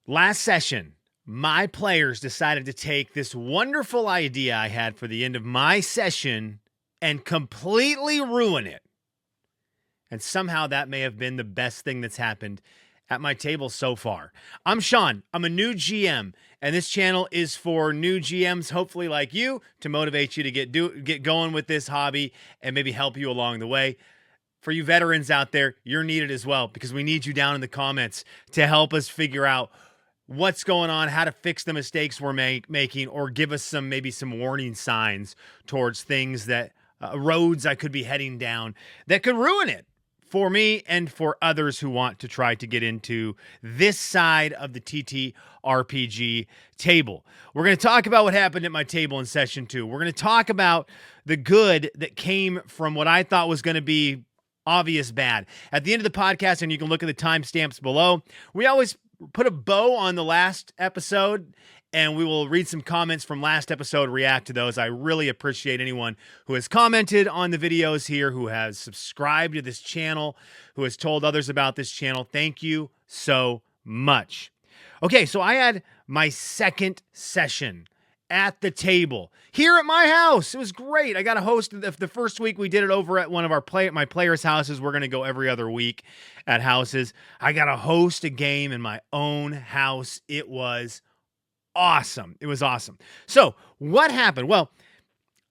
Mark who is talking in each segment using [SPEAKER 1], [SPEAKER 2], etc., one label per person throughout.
[SPEAKER 1] Last session, my players decided to take this wonderful idea I had for the end of my session and completely ruin it. And somehow that may have been the best thing that's happened at my table so far. I'm Sean. I'm a new GM, and this channel is for new GMs, hopefully like you, to motivate you to get going with this hobby and maybe help you along the way. For you veterans out there, you're needed as well, because we need you down in the comments to help us figure out what's going on, how to fix the mistakes we're making, or give us maybe some warning signs towards things that roads I could be heading down that could ruin it for me and for others who want to try to get into this side of the ttrpg table. We're going to talk about what happened at my table in session 2. We're going to talk about the good that came from what I thought was going to be obvious bad. At the end of the podcast, and you can look at the timestamps below, we always put a bow on the last episode, and we will read some comments from last episode, react to those. I really appreciate anyone who has commented on the videos here, who has subscribed to this channel, who has told others about this channel. Thank you so much. Okay, so I had my second session at the table here at my house. It was great. I got a host. The first week we did it over at one of my players' houses. We're going to go every other week at houses. I got to host a game in my own house. It was awesome. It was awesome. So what happened? Well,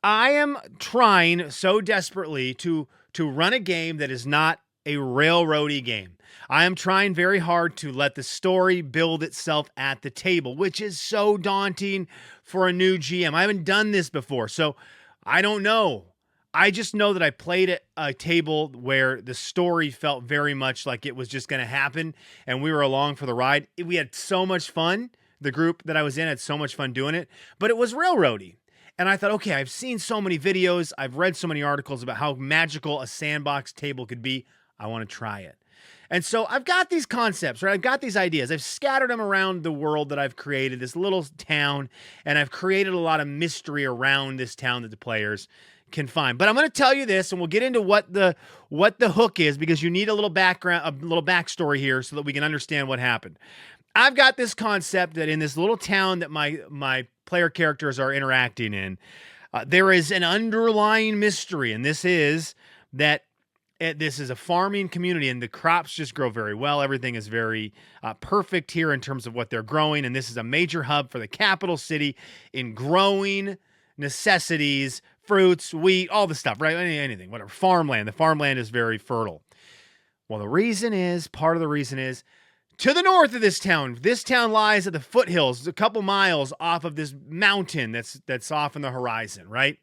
[SPEAKER 1] I am trying so desperately to run a game that is not a railroady game. I am trying very hard to let the story build itself at the table, which is so daunting for a new GM. I haven't done this before, so I don't know. I just know that I played at a table where the story felt very much like it was just going to happen, and we were along for the ride. We had so much fun. The group that I was in had so much fun doing it, but it was railroady. And I thought, okay, I've seen so many videos. I've read so many articles about how magical a sandbox table could be. I want to try it. And so I've got these concepts, right? I've got these ideas. I've scattered them around the world that I've created, this little town, and I've created a lot of mystery around this town that the players can find. But I'm going to tell you this, and we'll get into what the hook is, because you need a little background, a little backstory here so that we can understand what happened. I've got this concept that in this little town that my player characters are interacting in, there is an underlying mystery, and this is that this is a farming community, and the crops just grow very well. Everything is very perfect here in terms of what they're growing, and this is a major hub for the capital city in growing necessities, fruits, wheat, all the stuff, right? Anything, whatever, farmland. The farmland is very fertile. Well, part of the reason is, to the north of this town lies at the foothills, a couple miles off of this mountain that's off in the horizon, right?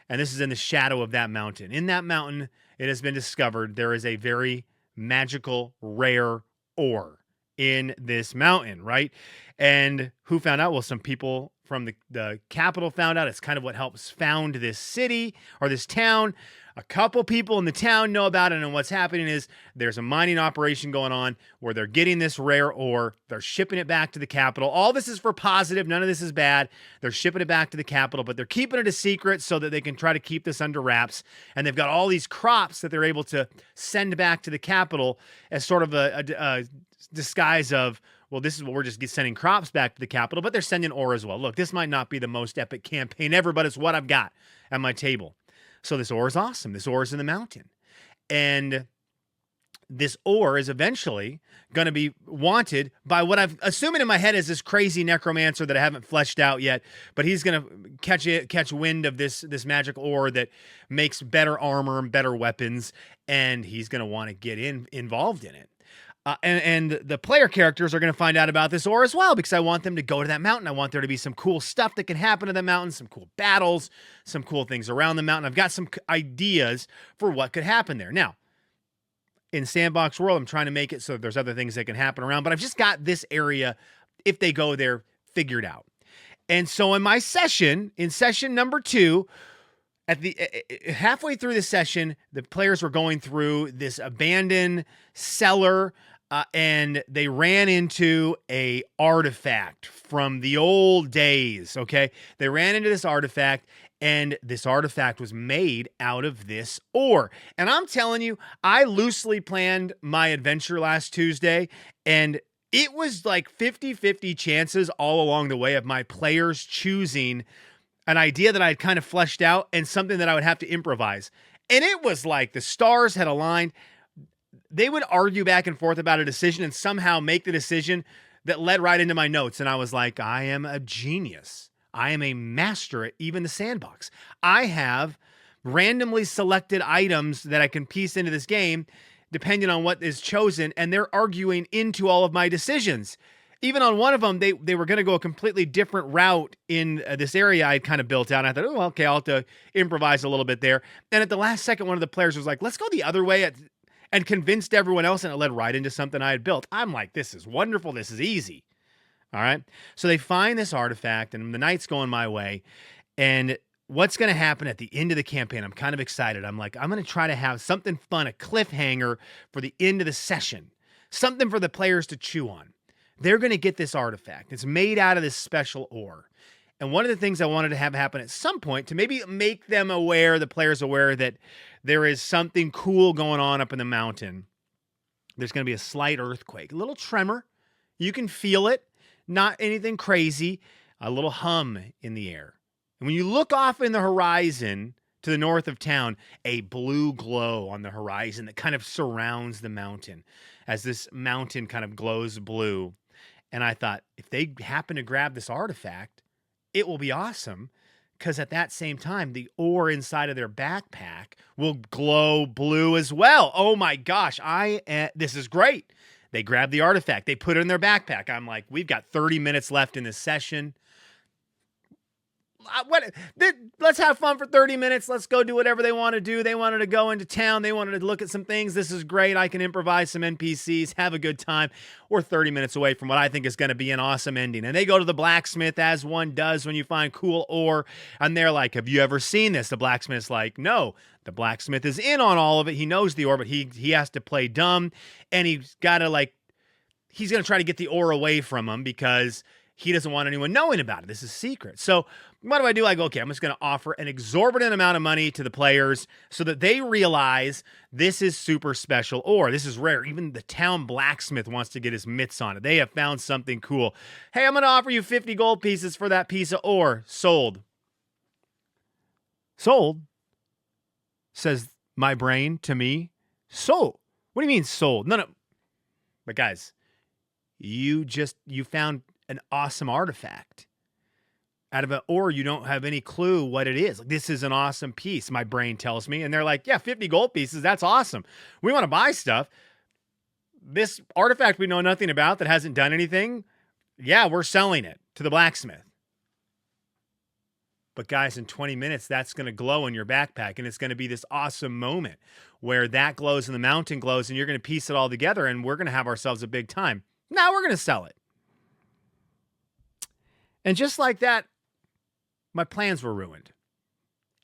[SPEAKER 1] And this is in the shadow of that mountain. In that mountain, it has been discovered there is a very magical, rare ore in this mountain, right? And who found out? Well, some people from the capital found out. It's kind of what helps found this city or this town. A couple people in the town know about it, and what's happening is there's a mining operation going on where they're getting this rare ore. They're shipping it back to the capital. All this is for positive. None of this is bad. They're shipping it back to the capital, but they're keeping it a secret so that they can try to keep this under wraps. And they've got all these crops that they're able to send back to the capital as sort of a disguise of, well, this is what we're just sending crops back to the capital, but they're sending ore as well. Look, this might not be the most epic campaign ever, but it's what I've got at my table. So this ore is awesome. This ore is in the mountain. And this ore is eventually going to be wanted by what I've assuming in my head is this crazy necromancer that I haven't fleshed out yet, but he's going to catch wind of this magic ore that makes better armor and better weapons, and he's going to want to get involved in it. And the player characters are going to find out about this ore as well, because I want them to go to that mountain. I want there to be some cool stuff that can happen to the mountain, some cool battles, some cool things around the mountain. I've got some ideas for what could happen there. Now, in Sandbox World, I'm trying to make it so there's other things that can happen around, but I've just got this area, if they go there, figured out. And so in session number 2, at the halfway through the session, the players were going through this abandoned cellar, and they ran into a artifact from the old days, okay? They ran into this artifact, and this artifact was made out of this ore. And I'm telling you, I loosely planned my adventure last Tuesday, and it was like 50-50 chances all along the way of my players choosing an idea that I had kind of fleshed out and something that I would have to improvise. And it was like the stars had aligned. They would argue back and forth about a decision and somehow make the decision that led right into my notes. And I was like, I am a genius. I am a master at even the sandbox. I have randomly selected items that I can piece into this game depending on what is chosen, and they're arguing into all of my decisions. Even on one of them, they were going to go a completely different route in this area I kind of built out. And I thought, oh, okay, I'll have to improvise a little bit there. And at the last second, one of the players was like, let's go the other way, and convinced everyone else, and it led right into something I had built. I'm like, this is wonderful. This is easy. All right. So they find this artifact, and the night's going my way. And what's going to happen at the end of the campaign? I'm kind of excited. I'm like, I'm going to try to have something fun, a cliffhanger for the end of the session, something for the players to chew on. They're going to get this artifact. It's made out of this special ore. And one of the things I wanted to have happen at some point to maybe make them aware, the players aware, that there is something cool going on up in the mountain. There's going to be a slight earthquake, a little tremor. You can feel it, not anything crazy, a little hum in the air. And when you look off in the horizon to the north of town, a blue glow on the horizon that kind of surrounds the mountain as this mountain kind of glows blue. And I thought, if they happen to grab this artifact, it will be awesome, because at that same time, the ore inside of their backpack will glow blue as well. Oh my gosh, this is great. They grab the artifact. They put it in their backpack. I'm like, we've got 30 minutes left in this session. Let's have fun for 30 minutes. Let's go do whatever they want to do. They wanted to go into town. They wanted to look at some things. This is great. I can improvise some NPCs, have a good time. We're 30 minutes away from what I think is going to be an awesome ending. And they go to the blacksmith, as one does when you find cool ore. And they're like, have you ever seen this? The blacksmith's like, no. The blacksmith is in on all of it. He knows the ore, but he has to play dumb. And he's got to he's going to try to get the ore away from him because he doesn't want anyone knowing about it. This is secret. So what do? I go, okay, I'm just going to offer an exorbitant amount of money to the players so that they realize this is super special ore. This is rare. Even the town blacksmith wants to get his mitts on it. They have found something cool. Hey, I'm going to offer you 50 gold pieces for that piece of ore. Sold. Sold? Says my brain to me. Sold? What do you mean sold? No. But guys, you found an awesome artifact out of an ore. You don't have any clue what it is. This is an awesome piece, my brain tells me. And they're like, yeah, 50 gold pieces. That's awesome. We want to buy stuff. This artifact we know nothing about that hasn't done anything. Yeah, we're selling it to the blacksmith. But guys, in 20 minutes, that's going to glow in your backpack. And it's going to be this awesome moment where that glows and the mountain glows, and you're going to piece it all together, and we're going to have ourselves a big time. Now we're going to sell it. And just like that, my plans were ruined.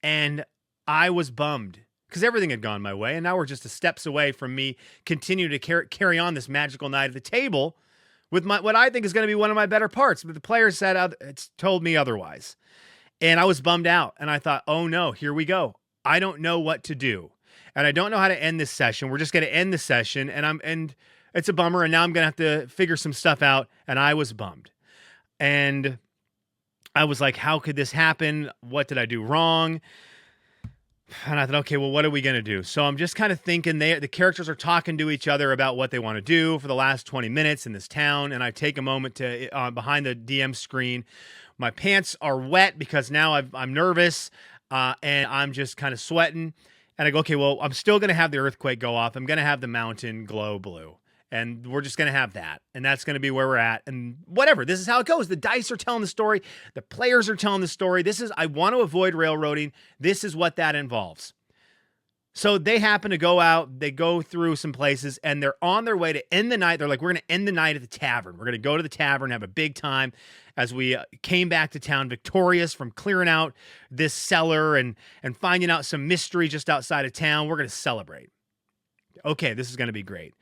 [SPEAKER 1] And I was bummed because everything had gone my way. And now we're just a steps away from me continuing to carry on this magical night at the table with what I think is going to be one of my better parts. But the players said, it's told me otherwise. And I was bummed out. And I thought, oh no, here we go. I don't know what to do. And I don't know how to end this session. We're just going to end the session. And it's a bummer. And now I'm going to have to figure some stuff out. And I was bummed. And I was like, how could this happen? What did I do wrong? And I thought, okay, well, what are we going to do? So I'm just kind of thinking the characters are talking to each other about what they want to do for the last 20 minutes in this town. And I take a moment to, behind the DM screen, my pants are wet because now I'm nervous and I'm just kind of sweating. And I go, okay, well, I'm still going to have the earthquake go off. I'm going to have the mountain glow blue. And we're just going to have that. And that's going to be where we're at. And whatever. This is how it goes. The dice are telling the story. The players are telling the story. I want to avoid railroading. This is what that involves. So they happen to go out. They go through some places. And they're on their way to end the night. They're like, we're going to end the night at the tavern. We're going to go to the tavern, have a big time. As we came back to town victorious from clearing out this cellar and finding out some mystery just outside of town, we're going to celebrate. Okay, this is going to be great.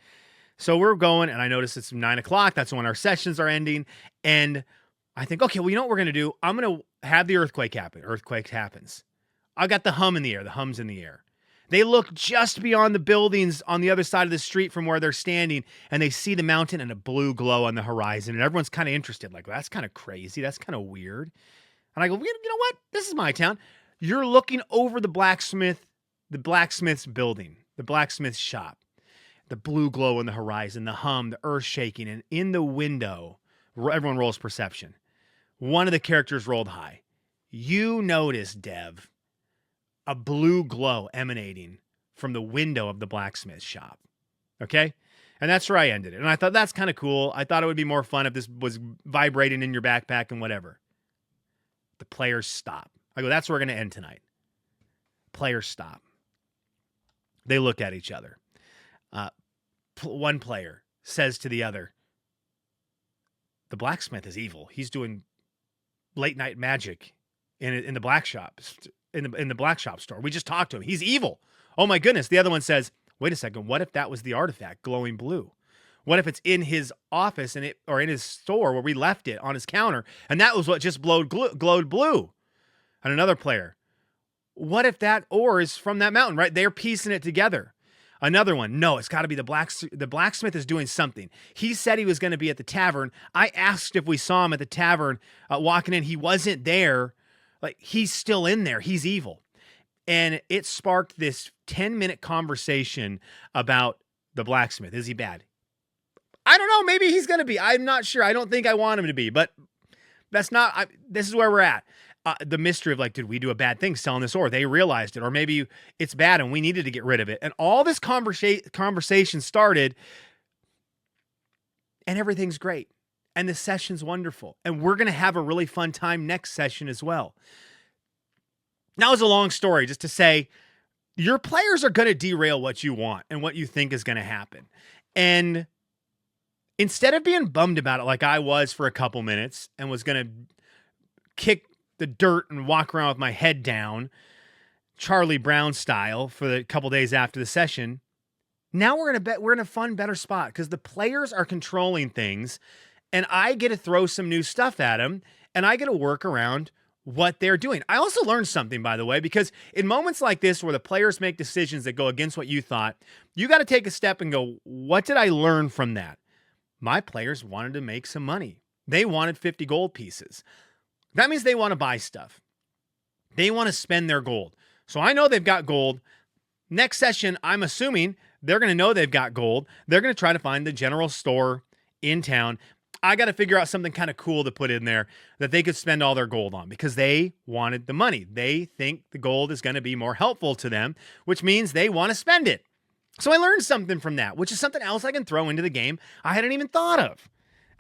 [SPEAKER 1] So we're going, and I notice it's 9 o'clock. That's when our sessions are ending. And I think, okay, well, you know what we're going to do? I'm going to have the earthquake happen. Earthquake happens. I got the hum in the air. The hum's in the air. They look just beyond the buildings on the other side of the street from where they're standing, and they see the mountain and a blue glow on the horizon, and everyone's kind of interested, like, well, that's kind of crazy. That's kind of weird. And I go, you know what? This is my town. You're looking over the blacksmith's building, the blacksmith's shop, the blue glow on the horizon, the hum, the earth shaking, and in the window, everyone rolls perception. One of the characters rolled high. You notice, Dev, a blue glow emanating from the window of the blacksmith shop. Okay? And that's where I ended it. And I thought that's kind of cool. I thought it would be more fun if this was vibrating in your backpack and whatever. The players stop. I go, that's where we're going to end tonight. Players stop. They look at each other. One player says to the other, the blacksmith is evil. He's doing late night magic in the black shop, in the black shop store. We just talked to him. He's evil. Oh my goodness. The other one says, wait a second. What if that was the artifact glowing blue? What if it's in his office or in his store where we left it on his counter, and that was what just glowed blue? And another player, what if that ore is from that mountain, right? They're piecing it together. Another one, no, it's got to be the blacksmith is doing something. He said he was going to be at the tavern. I asked if we saw him at the tavern walking in. He wasn't there. Like, he's still in there. He's evil. And it sparked this 10-minute conversation about the blacksmith. Is he bad? I don't know. Maybe he's going to be. I'm not sure. I don't think I want him to be, but this is where we're at. The mystery of, like, did we do a bad thing selling this ore? They realized it, or maybe it's bad and we needed to get rid of it. And all this conversation started, and everything's great. And the session's wonderful. And we're going to have a really fun time next session as well. Now, it's a long story just to say, your players are going to derail what you want and what you think is going to happen. And instead of being bummed about it like I was for a couple minutes and was going to kick the dirt and walk around with my head down, Charlie Brown style, for the couple days after the session, now we're in a fun, better spot because the players are controlling things, and I get to throw some new stuff at them, and I get to work around what they're doing. I also learned something, by the way, because in moments like this where the players make decisions that go against what you thought, you got to take a step and go, what did I learn from that? My players wanted to make some money. They wanted 50 gold pieces. That means they want to buy stuff. They want to spend their gold. So I know they've got gold. Next session, I'm assuming they're going to know they've got gold. They're going to try to find the general store in town. I got to figure out something kind of cool to put in there that they could spend all their gold on because they wanted the money. They think the gold is going to be more helpful to them, which means they want to spend it. So I learned something from that, which is something else I can throw into the game I hadn't even thought of.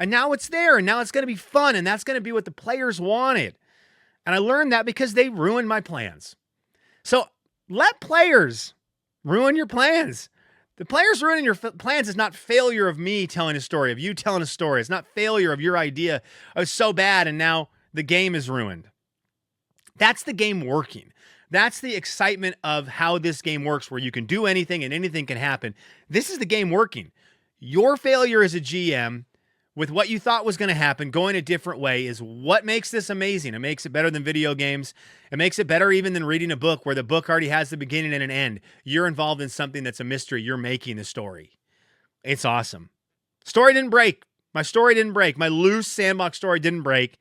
[SPEAKER 1] And now it's there, and now it's going to be fun, and that's going to be what the players wanted. And I learned that because they ruined my plans. So let players ruin your plans. The players ruining your plans is not failure of me telling a story, of you telling a story. It's not failure of your idea. Oh, it's so bad, and now the game is ruined. That's the game working. That's the excitement of how this game works, where you can do anything and anything can happen. This is the game working. Your failure as a GM with what you thought was going to happen, going a different way, is what makes this amazing. It makes it better than video games. It makes it better even than reading a book where the book already has the beginning and an end. You're involved in something that's a mystery. You're making the story. It's awesome. Story didn't break. My story didn't break. My loose sandbox story didn't break.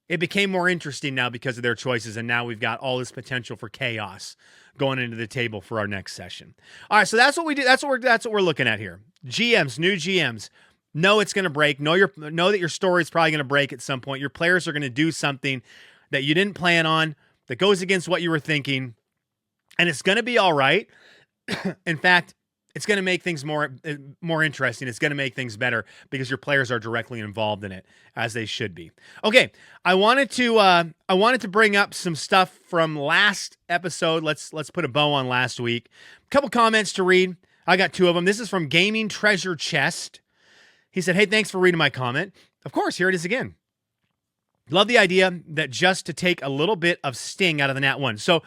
[SPEAKER 1] It became more interesting now because of their choices, and now we've got all this potential for chaos going into the table for our next session. All right, so that's what we do. That's what we're looking at here. GMs, new GMs. Know it's going to break. Know that your story is probably going to break at some point. Your players are going to do something that you didn't plan on, that goes against what you were thinking, and it's going to be all right. In fact, it's going to make things more interesting. It's going to make things better because your players are directly involved in it, as they should be. Okay, I wanted to bring up some stuff from last episode. Let's put a bow on last week. A couple comments to read. I got two of them. This is from Gaming Treasure Chest. He said, hey, thanks for reading my comment. Of course, here it is again. Love the idea that just to take a little bit of sting out of the Nat 1. So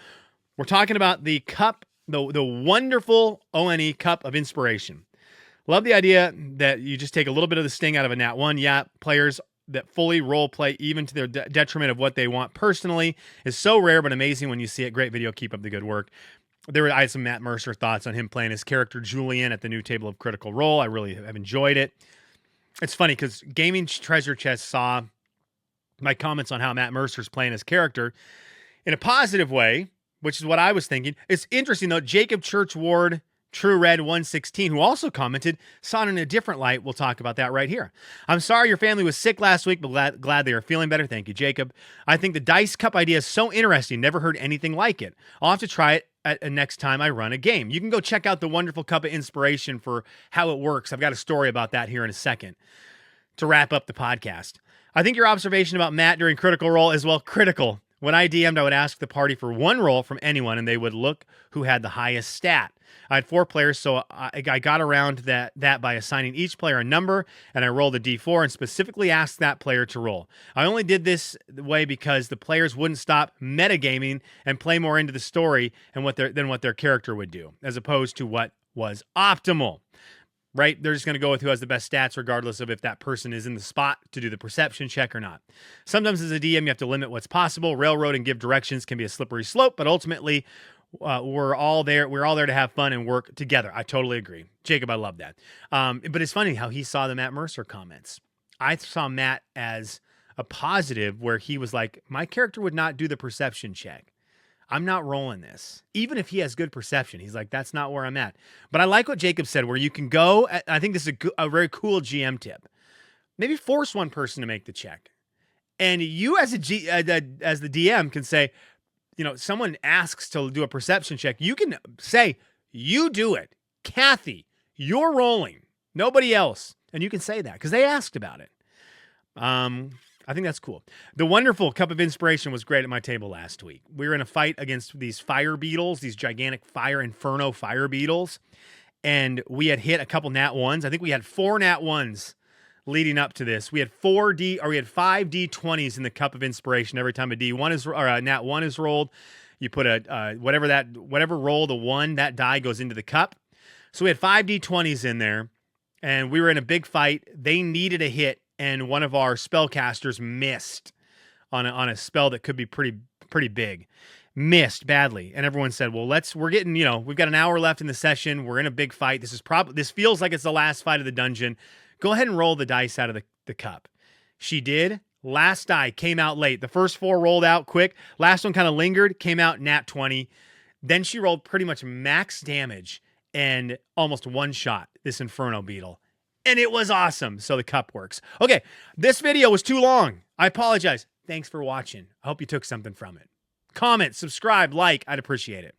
[SPEAKER 1] we're talking about the cup, the wonderful ONE Cup of Inspiration. Love the idea that you just take a little bit of the sting out of a Nat 1. Yeah, players that fully role play even to their detriment of what they want personally is so rare but amazing when you see it. Great video. Keep up the good work. I had some Matt Mercer thoughts on him playing his character Julian at the new table of Critical Role. I really have enjoyed it. It's funny because Gaming Treasure Chest saw my comments on how Matt Mercer's playing his character in a positive way, which is what I was thinking. It's interesting, though. Jacob Church Ward, True Red 116, who also commented, saw it in a different light. We'll talk about that right here. I'm sorry your family was sick last week, but glad they are feeling better. Thank you, Jacob. I think the Dice Cup idea is so interesting. Never heard anything like it. I'll have to try it next time I run a game. You can go check out the Wonderful Cup of Inspiration for how it works. I've got a story about that here in a second to wrap up the podcast. I think your observation about Matt during Critical Role is, well, critical. When I DM'd, I would ask the party for one roll from anyone, and they would look who had the highest stat. I had 4 players, so I got around that by assigning each player a number, and I rolled a d4 and specifically asked that player to roll. I only did this way because the players wouldn't stop metagaming and play more into the story and than what their character would do, as opposed to what was optimal. Right? They're just going to go with who has the best stats, regardless of if that person is in the spot to do the perception check or not. Sometimes as a DM, you have to limit what's possible. Railroad and give directions can be a slippery slope, but ultimately, we're all there. We're all there to have fun and work together. I totally agree. Jacob, I love that. But it's funny how he saw the Matt Mercer comments. I saw Matt as a positive where he was like, my character would not do the perception check. I'm not rolling this. Even if he has good perception, he's like, that's not where I'm at. But I like what Jacob said, where you can go. I think this is a very cool GM tip. Maybe force one person to make the check. And you as the DM can say, someone asks to do a perception check. You can say, you do it. Kathy, you're rolling. Nobody else. And you can say that because they asked about it. I think that's cool. The Wonderful Cup of Inspiration was great at my table last week. We were in a fight against these fire beetles, these gigantic inferno fire beetles, and we had hit a couple nat 1s. I think we had 4 nat 1s leading up to this. We had 5 D20s in the Cup of Inspiration every time a nat 1 is rolled. You put whatever roll the 1, that die goes into the cup. So we had 5 D20s in there, and we were in a big fight. They needed a hit. And one of our spellcasters missed on a spell that could be pretty big. Missed badly. And everyone said, well, we're getting, we've got an hour left in the session. We're in a big fight. This feels like it's the last fight of the dungeon. Go ahead and roll the dice out of the cup. She did. Last die came out late. The first 4 rolled out quick. Last one kind of lingered, came out nat 20. Then she rolled pretty much max damage and almost one-shot this Inferno Beetle. And it was awesome. So the cup works. Okay, this video was too long. I apologize. Thanks for watching. I hope you took something from it. Comment, subscribe, like. I'd appreciate it.